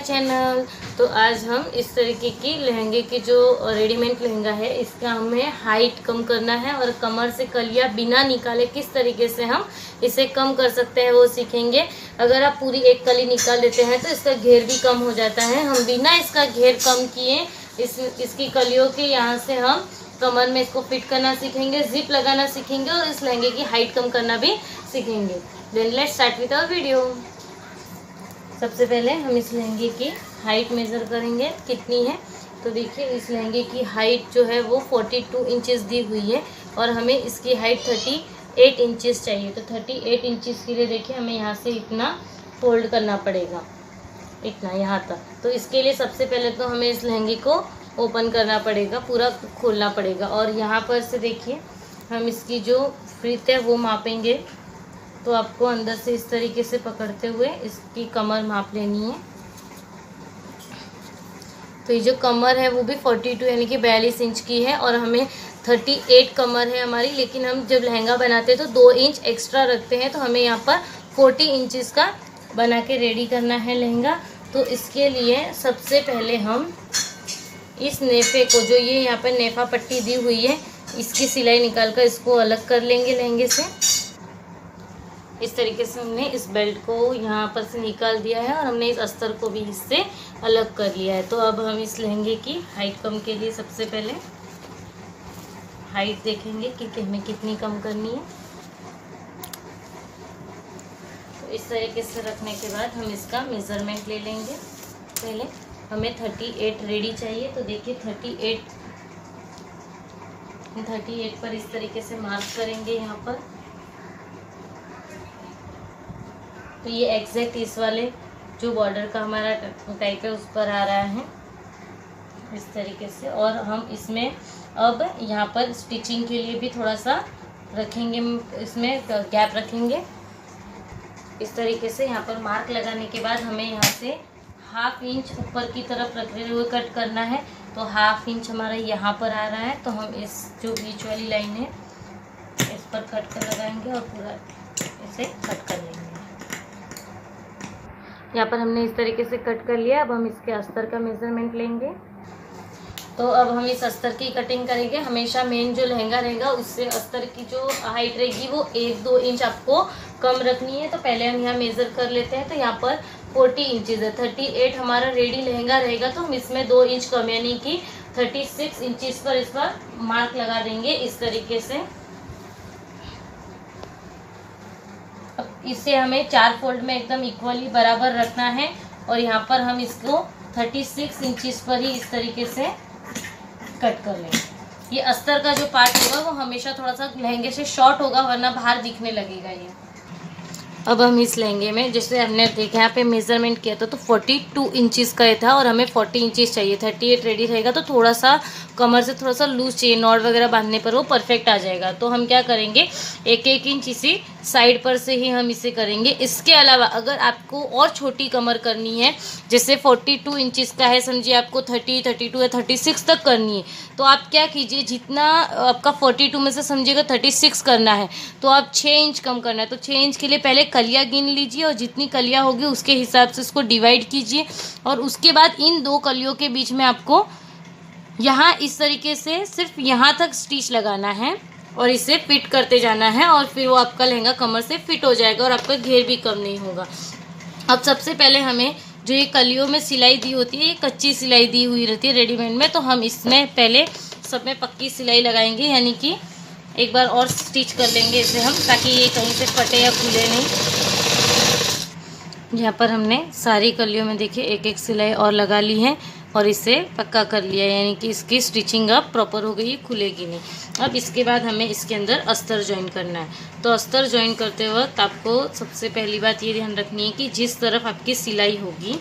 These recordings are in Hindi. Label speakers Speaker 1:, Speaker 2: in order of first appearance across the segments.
Speaker 1: चैनल। तो आज हम इस तरीके की लहंगे की जो रेडीमेड लहंगा है इसका हमें हाइट कम करना है और कमर से कलिया बिना निकाले किस तरीके से हम इसे कम कर सकते हैं वो सीखेंगे। अगर आप पूरी एक कली निकाल लेते हैं तो इसका घेर भी कम हो जाता है। हम बिना इसका घेर कम किए इसकी कलियों के यहाँ से हम कमर में इसको फिट करना सीखेंगे, जिप लगाना सीखेंगे और इस लहंगे की हाइट कम करना भी सीखेंगे। Then let's start with our video. सबसे पहले हम इस लहंगे की हाइट मेज़र करेंगे कितनी है। तो देखिए इस लहंगे की हाइट जो है वो 42 इंचेस दी हुई है और हमें इसकी हाइट 38 इंचेस चाहिए। तो 38 इंचेस के लिए देखिए हमें यहाँ से इतना फोल्ड करना पड़ेगा, इतना यहाँ तक। तो इसके लिए सबसे पहले तो हमें इस लहंगे को ओपन करना पड़ेगा, पूरा खोलना पड़ेगा और यहाँ पर से देखिए हम इसकी जो फ्रीत है वो मापेंगे। तो आपको अंदर से इस तरीके से पकड़ते हुए इसकी कमर माप लेनी है। तो ये जो कमर है वो भी 42 यानी कि 42 इंच की है और हमें 38 कमर है हमारी, लेकिन हम जब लहंगा बनाते हैं तो 2 इंच एक्स्ट्रा रखते हैं। तो हमें यहाँ पर 40 इंचेस का बना के रेडी करना है लहंगा। तो इसके लिए सबसे पहले हम इस नेफे को, जो ये यहाँ पर नेफा पट्टी दी हुई है, इसकी सिलाई निकाल कर इसको अलग कर लेंगे लहंगे से। इस तरीके से हमने इस बेल्ट को यहाँ पर से निकाल दिया है और हमने इस अस्तर को भी इससे अलग कर लिया है। तो अब हम इस लहंगे की हाइट कम के लिए सबसे पहले हाइट देखेंगे कि हमें कितनी कम करनी है। तो इस तरीके से रखने के बाद हम इसका मेज़रमेंट ले लेंगे। पहले हमें 38 रेडी चाहिए। तो देखिए 38 पर इस तरीके से मार्क करेंगे यहाँ पर। तो ये एग्जैक्ट इस वाले जो बॉर्डर का हमारा टाइप है उस पर आ रहा है इस तरीके से। और हम इसमें अब यहाँ पर स्टिचिंग के लिए भी थोड़ा सा रखेंगे, इसमें गैप रखेंगे इस तरीके से। यहाँ पर मार्क लगाने के बाद हमें यहाँ से 1/2 इंच ऊपर की तरफ रखते हुए कट करना है। तो 1/2 इंच हमारा यहाँ पर आ रहा है। तो हम इस जो बीच वाली लाइन है इस पर कट कर लगाएंगे और पूरा इसे कट कर लेंगे। यहाँ पर हमने इस तरीके से कट कर लिया। अब हम इसके अस्तर का मेज़रमेंट लेंगे। तो अब हम इस अस्तर की कटिंग करेंगे। हमेशा मेन जो लहंगा रहेगा उससे अस्तर की जो हाइट रहेगी वो 1-2 इंच आपको कम रखनी है। तो पहले हम यहाँ मेज़र कर लेते हैं। तो यहाँ पर 40 इंचेस है, 38 हमारा रेडी लहंगा रहेगा। तो हम इसमें 2 इंच कम यानी कि 36 इंचेस पर इस पर मार्क लगा देंगे इस तरीके से। अब इसे हमें 4 फोल्ड में एकदम इक्वली बराबर रखना है और यहाँ पर हम इसको 36 इंचेस पर ही इस तरीके से कट कर लेंगे। ये अस्तर का जो पार्ट होगा वो हमेशा थोड़ा सा लहंगे से शॉर्ट होगा वरना बाहर दिखने लगेगा ये। अब हम इस लहंगे में जैसे हमने देखा यहाँ पे मेज़रमेंट किया था तो 42 इंचेस का ये था और हमें 40 इंचेस चाहिए। 38 रेडी रहेगा तो थोड़ा सा कमर से थोड़ा सा लूज चाहिए, नॉट वगैरह बांधने पर वो परफेक्ट आ जाएगा। तो हम क्या करेंगे 1-1 इंच इसी साइड पर से ही हम इसे करेंगे। इसके अलावा अगर आपको और छोटी कमर करनी है, जैसे 42 इंचेस का है, समझिए आपको 30, 32 या 36 तक करनी है, तो आप क्या कीजिए जितना आपका 42 में से समझिएगा 36 करना है तो आप 6 इंच कम करना है। तो 6 इंच के लिए पहले कलियाँ गिन लीजिए और जितनी कलियाँ होगी उसके हिसाब से इसको डिवाइड कीजिए और उसके बाद इन 2 कलियों के बीच में आपको यहाँ इस तरीके से सिर्फ यहाँ तक स्टिच लगाना है और इसे फिट करते जाना है और फिर वो आपका लहंगा कमर से फिट हो जाएगा और आपका घेर भी कम नहीं होगा। अब सबसे पहले हमें जो ये कलियों में सिलाई दी होती है ये कच्ची सिलाई दी हुई रहती है रेडीमेड में। तो हम इसमें पहले सब में पक्की सिलाई लगाएंगे, यानी कि एक बार और स्टिच कर लेंगे इसे हम, ताकि ये कहीं से फटे या खुले नहीं। यहाँ पर हमने सारी कलियों में देखिए 1-1 सिलाई और लगा ली है और इसे पक्का कर लिया, यानी कि इसकी स्टिचिंग अब प्रॉपर हो गई, खुलेगी नहीं। अब इसके बाद हमें इसके अंदर अस्तर ज्वाइन करना है। तो अस्तर ज्वाइन करते वक्त आपको सबसे पहली बात ये ध्यान रखनी है कि जिस तरफ आपकी सिलाई होगी,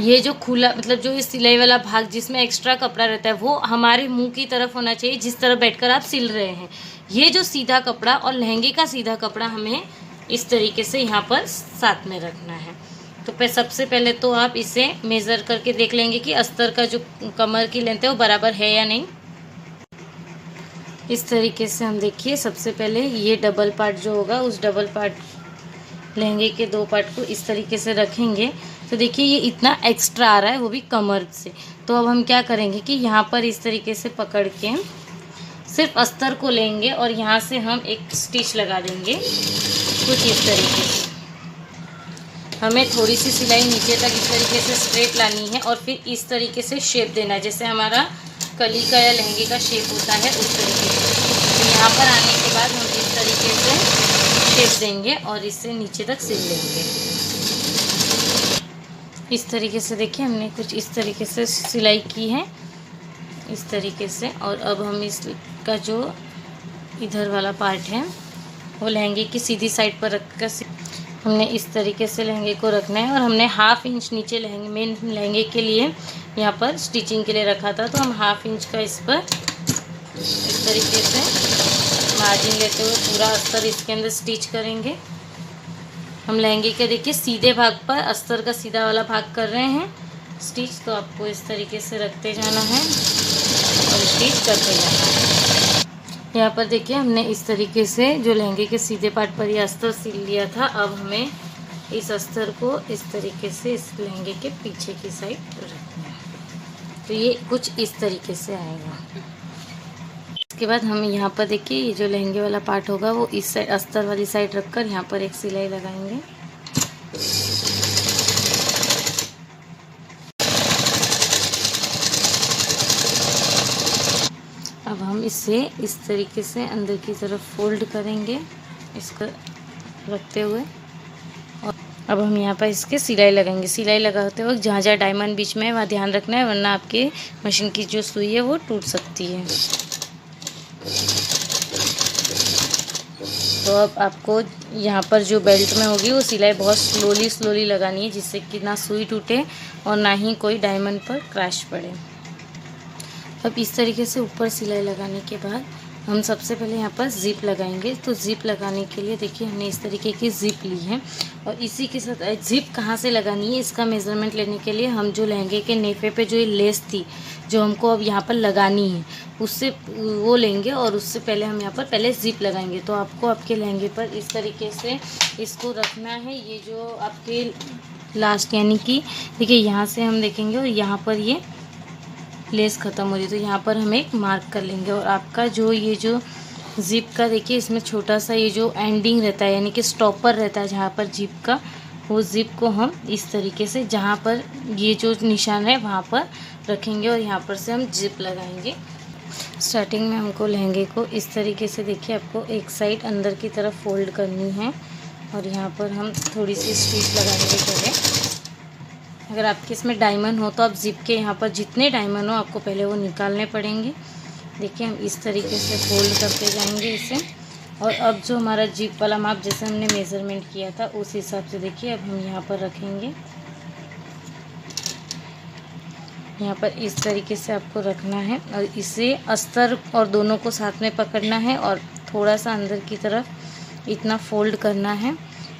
Speaker 1: ये जो खुला मतलब जो ये सिलाई वाला भाग जिसमें एक्स्ट्रा कपड़ा रहता है वो हमारे मुंह की तरफ होना चाहिए, जिस तरफ बैठकर आप सिल रहे हैं। ये जो सीधा कपड़ा और लहंगे का सीधा कपड़ा हमें इस तरीके से यहाँ पर साथ में रखना है। तो सबसे पहले तो आप इसे मेज़र करके देख लेंगे कि अस्तर का जो कमर की लेंथ है वो बराबर है या नहीं। इस तरीके से हम देखिए सबसे पहले ये डबल पार्ट जो होगा उस डबल पार्ट लहंगे के 2 पार्ट को इस तरीके से रखेंगे। तो देखिए ये इतना एक्स्ट्रा आ रहा है, वो भी कमर से। तो अब हम क्या करेंगे कि यहाँ पर इस तरीके से पकड़ के सिर्फ अस्तर को लेंगे और यहाँ से हम एक स्टिच लगा देंगे कुछ इस तरीके से। हमें थोड़ी सी सिलाई नीचे तक इस तरीके से स्ट्रेट लानी है और फिर इस तरीके से शेप देना है, जैसे हमारा कली का या लहंगे का शेप होता है उस तरीके से। तो यहाँ पर आने के बाद हम इस तरीके से शेप देंगे और इससे नीचे तक सिल लेंगे इस तरीके से। देखिए हमने कुछ इस तरीके से सिलाई की है इस तरीके से। और अब हम इसका जो इधर वाला पार्ट है वो लहंगे की सीधी साइड पर रख कर हमने इस तरीके से लहंगे को रखना है। और हमने हाफ इंच नीचे मेन लहंगे के लिए यहाँ पर स्टिचिंग के लिए रखा था, तो हम हाफ इंच का इस पर इस तरीके से मार्जिन लेते हुए पूरा अस्तर इसके अंदर स्टिच करेंगे। हम लहंगे के देखिए सीधे भाग पर अस्तर का सीधा वाला भाग कर रहे हैं स्टिच, तो आपको इस तरीके से रखते जाना है और स्टिच करते जाना है। यहाँ पर देखिए हमने इस तरीके से जो लहंगे के सीधे पार्ट पर ये अस्तर सिल लिया था। अब हमें इस अस्तर को इस तरीके से इस लहंगे के पीछे की साइड रखना है, तो ये कुछ इस तरीके से आएगा। इसके बाद हम यहाँ पर देखिए ये जो लहंगे वाला पार्ट होगा वो इस साइड अस्तर वाली साइड रखकर यहाँ पर एक सिलाई लगाएंगे। अब हम इसे इस तरीके से अंदर की तरफ फोल्ड करेंगे इसको रखते हुए। और अब हम यहाँ पर इसके सिलाई लगाएंगे। सिलाई लगाते वक्त जहाँ जहाँ डायमंड बीच में है वहाँ ध्यान रखना है, वरना आपके मशीन की जो सुई है वो टूट सकती है। तो अब आपको यहाँ पर जो बेल्ट में होगी वो सिलाई बहुत स्लोली लगानी है, जिससे कि ना सुई टूटे और ना ही कोई डायमंड पर क्रैश पड़े। अब इस तरीके से ऊपर सिलाई लगाने के बाद हम सबसे पहले यहाँ पर ज़िप लगाएंगे। तो ज़िप लगाने के लिए देखिए हमने इस तरीके की ज़िप ली है और इसी के साथ ज़िप कहाँ से लगानी है इसका मेज़रमेंट लेने के लिए हम जो लहंगे के नेफे पे जो ये लेस थी जो हमको अब यहाँ पर लगानी है उससे वो लेंगे और उससे पहले हम यहाँ पर पहले ज़िप लगाएंगे। तो आपको आपके लहंगे पर इस तरीके से इसको रखना है। ये जो आपके लास्ट यानी कि देखिए यहाँ से हम देखेंगे और यहाँ पर ये लेस ख़त्म हो रही है, तो यहाँ पर हम एक मार्क कर लेंगे। और आपका जो ये जो ज़िप का देखिए इसमें छोटा सा ये जो एंडिंग रहता है यानी कि स्टॉपर रहता है जहाँ पर ज़िप का, वो ज़िप को हम इस तरीके से जहाँ पर ये जो निशान है वहाँ पर रखेंगे और यहाँ पर से हम ज़िप लगाएंगे। स्टार्टिंग में हमको लहंगे को इस तरीके से देखिए आपको एक साइड अंदर की तरफ फोल्ड करनी है और यहाँ पर हम थोड़ी सी स्टिच लगाएंगे पहले। अगर आपके इसमें डायमंड हो तो आप ज़िप के यहाँ पर जितने डायमंड हो आपको पहले वो निकालने पड़ेंगे। देखिए हम इस तरीके से फोल्ड करते जाएंगे इसे। और अब जो हमारा ज़िप वाला माप जैसे हमने मेज़रमेंट किया था उस हिसाब से देखिए अब हम यहाँ पर रखेंगे। यहाँ पर इस तरीके से आपको रखना है और इसे अस्तर और दोनों को साथ में पकड़ना है और थोड़ा सा अंदर की तरफ इतना फोल्ड करना है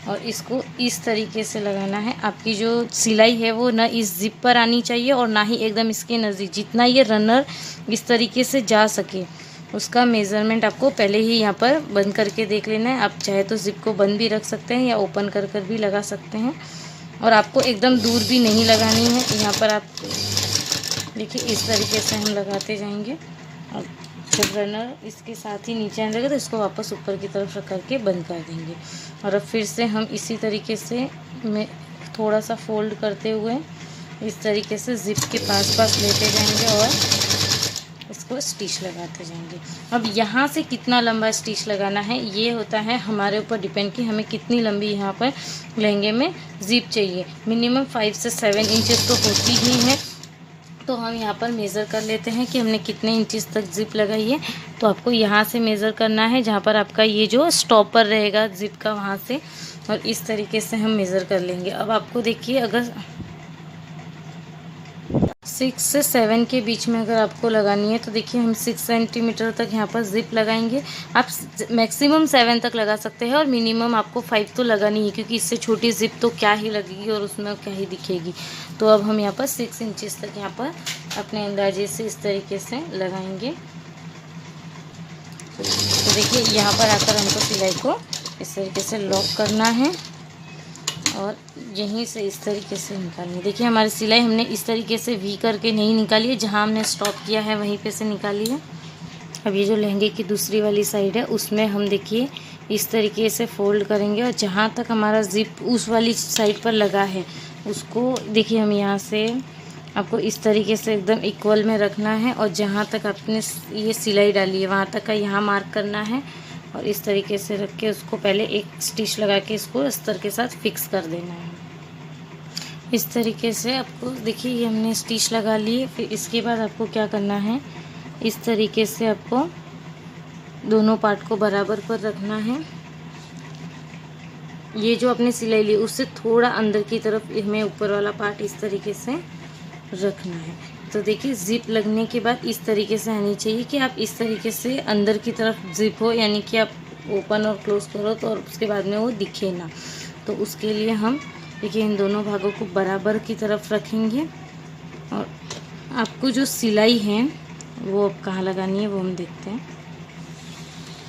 Speaker 1: और इसको इस तरीके से लगाना है। आपकी जो सिलाई है वो ना इस ज़िप पर आनी चाहिए और ना ही एकदम इसके नज़दीक। जितना ये रनर इस तरीके से जा सके उसका मेज़रमेंट आपको पहले ही यहाँ पर बंद करके देख लेना है। आप चाहे तो ज़िप को बंद भी रख सकते हैं या ओपन कर कर भी लगा सकते हैं। और आपको एकदम दूर भी नहीं लगानी है। यहाँ पर आप देखिए इस तरीके से हम लगाते जाएंगे और जब रनर इसके साथ ही नीचे आने लगे तो इसको वापस ऊपर की तरफ रख करके बंद कर देंगे। और अब फिर से हम इसी तरीके से थोड़ा सा फोल्ड करते हुए इस तरीके से ज़िप के पास लेते जाएंगे और इसको स्टिच लगाते जाएंगे। अब यहाँ से कितना लंबा स्टिच लगाना है ये होता है हमारे ऊपर डिपेंड कि हमें कितनी लंबी यहाँ पर लहंगे में ज़िप चाहिए। मिनिमम 5 से 7 इंचेस तो होती ही है। तो हम यहाँ पर मेज़र कर लेते हैं कि हमने कितने इंचेस तक ज़िप लगाई है। तो आपको यहाँ से मेज़र करना है जहाँ पर आपका ये जो स्टॉपर रहेगा ज़िप का वहाँ से, और इस तरीके से हम मेज़र कर लेंगे। अब आपको देखिए अगर 6 से 7 के बीच में अगर आपको लगानी है तो देखिए हम 6 सेंटीमीटर तक यहाँ पर ज़िप लगाएंगे। आप मैक्सिमम 7 तक लगा सकते हैं और मिनिमम आपको 5 तो लगानी है, क्योंकि इससे छोटी ज़िप तो क्या ही लगेगी और उसमें क्या ही दिखेगी। तो अब हम यहाँ पर 6 इंचेस तक यहाँ पर अपने अंदाजे से इस तरीके से लगाएंगे। तो देखिए यहाँ पर आकर हमको सिलाई को इस तरीके से लॉक करना है और यहीं से इस तरीके से निकालनी है। देखिए हमारी सिलाई हमने इस तरीके से वी करके नहीं निकाली है, जहाँ हमने स्टॉप किया है वहीं पे से निकाली है। अब ये जो लहंगे की दूसरी वाली साइड है उसमें हम देखिए इस तरीके से फोल्ड करेंगे और जहाँ तक हमारा ज़िप उस वाली साइड पर लगा है उसको देखिए हम यहाँ से आपको इस तरीके से एकदम इक्वल में रखना है और जहाँ तक आपने ये सिलाई डाली है वहाँ तक का यहाँ मार्क करना है और इस तरीके से रख के उसको पहले एक स्टिच लगा के इसको अस्तर के साथ फिक्स कर देना है। इस तरीके से आपको देखिए ये हमने स्टिच लगा ली। फिर इसके बाद आपको क्या करना है, इस तरीके से आपको दोनों पार्ट को बराबर पर रखना है। ये जो आपने सिलाई ली उससे थोड़ा अंदर की तरफ हमें ऊपर वाला पार्ट इस तरीके से रखना है। तो देखिए ज़िप लगने के बाद इस तरीके से आनी चाहिए कि आप इस तरीके से अंदर की तरफ ज़िप हो, यानी कि आप ओपन और क्लोज़ करो तो और उसके बाद में वो दिखे ना। तो उसके लिए हम देखिए इन दोनों भागों को बराबर की तरफ रखेंगे और आपको जो सिलाई है वो अब कहाँ लगानी है वो हम देखते हैं।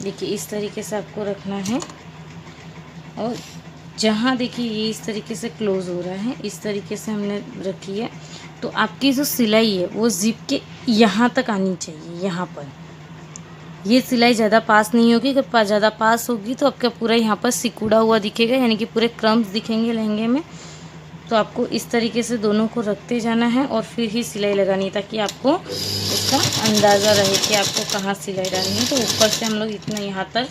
Speaker 1: देखिए इस तरीके से आपको रखना है और जहाँ देखिए ये इस तरीके से क्लोज़ हो रहा है इस तरीके से हमने रखी है। तो आपकी जो सिलाई है वो ज़िप के यहाँ तक आनी चाहिए। यहाँ पर ये सिलाई ज़्यादा पास नहीं होगी, अगर ज़्यादा पास होगी तो आपका पूरा यहाँ पर सिकुड़ा हुआ दिखेगा, यानी कि पूरे क्रम्स दिखेंगे लहंगे में। तो आपको इस तरीके से दोनों को रखते जाना है और फिर ही सिलाई लगानी है, ताकि आपको उसका अंदाज़ा रहे कि आपको कहाँ सिलाई डालनी है। तो ऊपर से हम लोग इतना यहाँ तक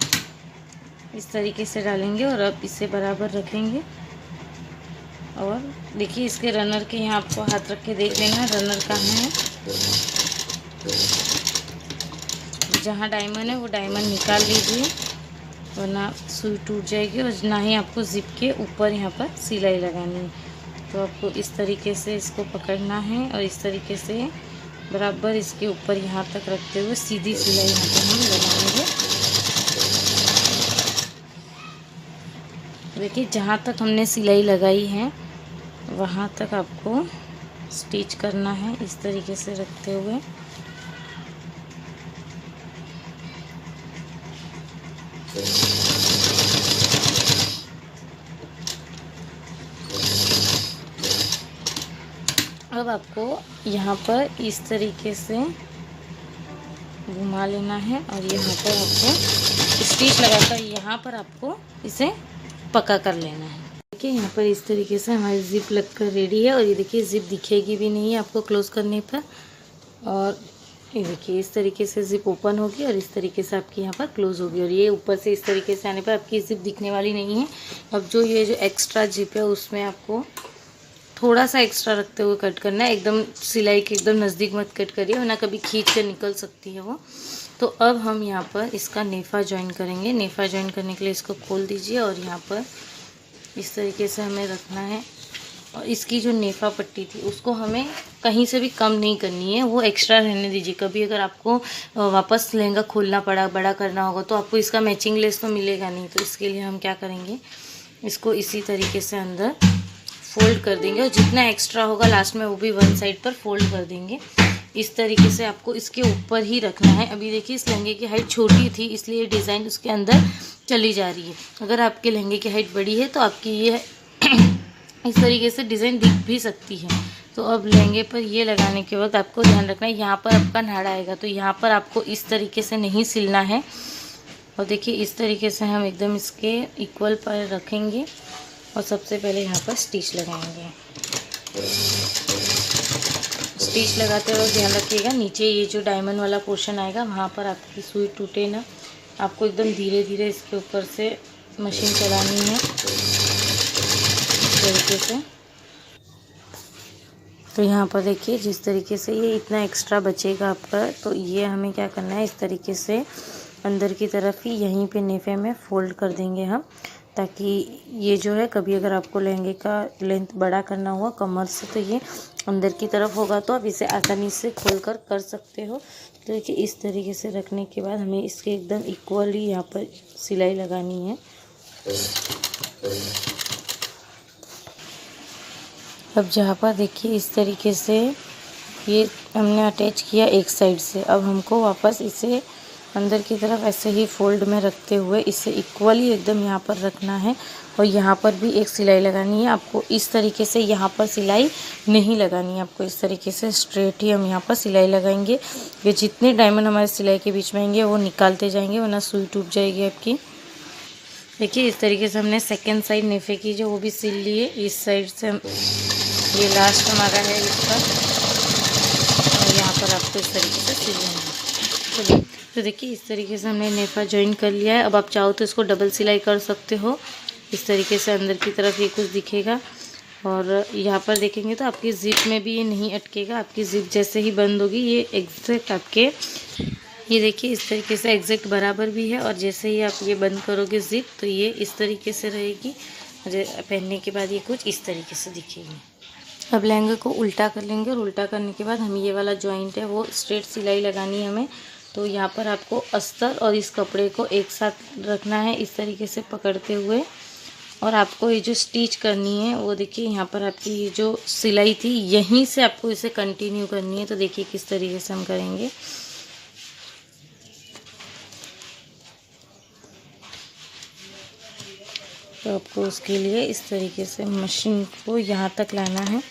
Speaker 1: इस तरीके से डालेंगे और अब इसे बराबर रखेंगे। और देखिए इसके रनर के यहाँ आपको हाथ रख के देख लेना रनर कहाँ है। जहाँ डायमंड है वो डायमंड निकाल लीजिए, वरना सुई टूट जाएगी और ना ही आपको ज़िप के ऊपर यहाँ पर सिलाई लगानी है। तो आपको इस तरीके से इसको पकड़ना है और इस तरीके से बराबर इसके ऊपर यहाँ तक रखते हुए सीधी सिलाई यहाँ पर हम लगाएंगे। देखिए जहाँ तक हमने सिलाई लगाई है वहाँ तक आपको स्टिच करना है इस तरीके से रखते हुए। अब आपको यहाँ पर इस तरीके से घुमा लेना है और यहाँ पर आपको स्टिच लगाकर यहाँ पर आपको इसे पक्का कर लेना है। देखिए यहाँ पर इस तरीके से हमारी ज़िप लगकर रेडी है और ये देखिए ज़िप दिखेगी भी नहीं है आपको क्लोज़ करने पर। और ये देखिए इस तरीके से ज़िप ओपन होगी और इस तरीके से आपकी यहाँ पर क्लोज़ होगी और ये ऊपर से इस तरीके से आने पर आपकी ज़िप दिखने वाली नहीं है। अब जो ये जो एक्स्ट्रा ज़िप है उसमें आपको थोड़ा सा एक्स्ट्रा रखते हुए कट करना है, एकदम सिलाई के एकदम नज़दीक मत कट करिए वरना कभी खींच कर निकल सकती है वो। तो अब हम यहाँ पर इसका नेफ़ा ज्वाइन करेंगे। नेफ़ा ज्वाइन करने के लिए इसको खोल दीजिए और यहाँ पर इस तरीके से हमें रखना है। और इसकी जो नेफ़ा पट्टी थी उसको हमें कहीं से भी कम नहीं करनी है, वो एक्स्ट्रा रहने दीजिए। कभी अगर आपको वापस लहंगा खोलना पड़ा, बड़ा करना होगा तो आपको इसका मैचिंग लेस तो मिलेगा नहीं। तो इसके लिए हम क्या करेंगे, इसको इसी तरीके से अंदर फोल्ड कर देंगे और जितना एक्स्ट्रा होगा लास्ट में वो भी वन साइड पर फोल्ड कर देंगे। इस तरीके से आपको इसके ऊपर ही रखना है। अभी देखिए इस लहंगे की हाइट छोटी थी इसलिए डिज़ाइन उसके अंदर चली जा रही है। अगर आपके लहंगे की हाइट बड़ी है तो आपकी ये इस तरीके से डिज़ाइन दिख भी सकती है। तो अब लहंगे पर ये लगाने के वक्त आपको ध्यान रखना है, यहाँ पर आपका नाड़ा आएगा तो यहाँ पर आपको इस तरीके से नहीं सिलना है। और देखिए इस तरीके से हम एकदम इसके इक्वल पर रखेंगे और सबसे पहले यहाँ पर स्टिच लगाएंगे। स्टिच लगाते हुए ध्यान रखिएगा नीचे ये जो डायमंड वाला पोर्शन आएगा वहाँ पर आपकी सुई टूटे ना। आपको एकदम धीरे धीरे इसके ऊपर से मशीन चलानी है इस तरीके से। तो यहाँ पर देखिए जिस तरीके से ये इतना एक्स्ट्रा बचेगा आपका, तो ये हमें क्या करना है, इस तरीके से अंदर की तरफ ही यहीं पे नेफे में फ़ोल्ड कर देंगे हम, ताकि ये जो है कभी अगर आपको लहंगे का लेंथ बड़ा करना हुआ कमर से तो ये अंदर की तरफ होगा तो आप इसे आसानी से खोलकर कर सकते हो। तो देखिए इस तरीके से रखने के बाद हमें इसके एकदम इक्वली यहाँ पर सिलाई लगानी है। अब जहाँ पर देखिए इस तरीके से ये हमने अटैच किया एक साइड से, अब हमको वापस इसे अंदर की तरफ ऐसे ही फोल्ड में रखते हुए इसे इक्वली एकदम यहाँ पर रखना है और यहाँ पर भी एक सिलाई लगानी है। आपको इस तरीके से यहाँ पर सिलाई नहीं लगानी है, आपको इस तरीके से स्ट्रेट ही हम यहाँ पर सिलाई लगाएंगे। ये जितने डायमंड हमारे सिलाई के बीच में आएंगे वो निकालते जाएंगे, वरना सुई टूट जाएगी आपकी। देखिए इस तरीके से हमने सेकेंड साइड नेफे की जो वो भी सिल ली है। इस साइड से ये लास्ट हमारा है इसका, और यहाँ पर आपको इस तरीके से सिल लेना है। तो देखिए इस तरीके से हमने नेफा ज्वाइन कर लिया है। अब आप चाहो तो इसको डबल सिलाई कर सकते हो। इस तरीके से अंदर की तरफ ये कुछ दिखेगा और यहाँ पर देखेंगे तो आपकी जिप में भी ये नहीं अटकेगा। आपकी जिप जैसे ही बंद होगी ये एग्जैक्ट आपके, ये देखिए इस तरीके से एग्जैक्ट बराबर भी है। और जैसे ही आप ये बंद करोगे जिप तो ये इस तरीके से रहेगी। पहनने के बाद ये कुछ इस तरीके से दिखेगी। अब लहंगे को उल्टा कर लेंगे और उल्टा करने के बाद हम ये वाला जॉइंट है वो स्ट्रेट सिलाई लगानी है हमें। तो यहाँ पर आपको अस्तर और इस कपड़े को एक साथ रखना है इस तरीके से पकड़ते हुए, और आपको ये जो स्टिच करनी है वो देखिए यहाँ पर आपकी ये जो सिलाई थी यहीं से आपको इसे कंटिन्यू करनी है। तो देखिए किस तरीके से हम करेंगे। तो आपको उसके लिए इस तरीके से मशीन को यहाँ तक लाना है।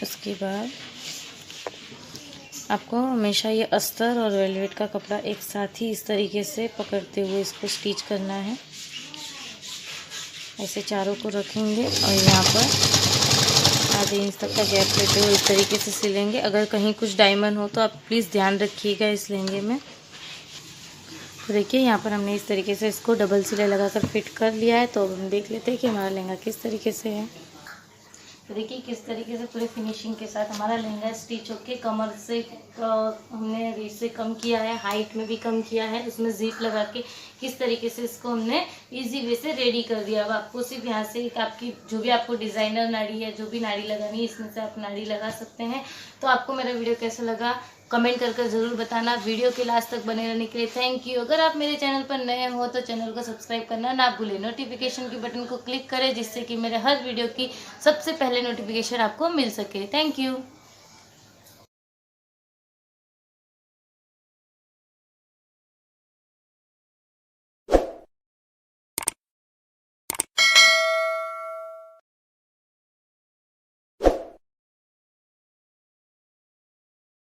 Speaker 1: उसके बाद आपको हमेशा ये अस्तर और वेलवेट का कपड़ा एक साथ ही इस तरीके से पकड़ते हुए इसको स्टिच करना है। ऐसे चारों को रखेंगे और यहाँ पर आधे इंच तक का गैप लेते हुए इस तरीके से सिलेंगे। अगर कहीं कुछ डायमंड हो तो आप प्लीज़ ध्यान रखिएगा इस लहंगे में। तो देखिए यहाँ पर हमने इस तरीके से इसको डबल सिलाई लगाकर फिट कर लिया है। तो अब हम देख लेते हैं कि हमारा लहंगा किस तरीके से है। तो देखिए किस तरीके से पूरे फिनिशिंग के साथ हमारा लहंगा स्टिच होके कमर से हमने रेस से कम किया है, हाइट में भी कम किया है, उसमें जिप लगा के किस तरीके से इसको हमने इजी वे से रेडी कर दिया। अब आपको सिर्फ यहाँ से आपकी जो भी आपको डिज़ाइनर नाड़ी है, जो भी नाड़ी लगानी है, इसमें से आप नाड़ी लगा सकते हैं। तो आपको मेरा वीडियो कैसा लगा कमेंट करके ज़रूर बताना। वीडियो के लास्ट तक बने रहने के लिए थैंक यू। अगर आप मेरे चैनल पर नए हो तो चैनल को सब्सक्राइब करना ना भूलें। नोटिफिकेशन के बटन को क्लिक करें जिससे कि मेरे हर वीडियो की सबसे पहले नोटिफिकेशन आपको मिल सके। Thank you.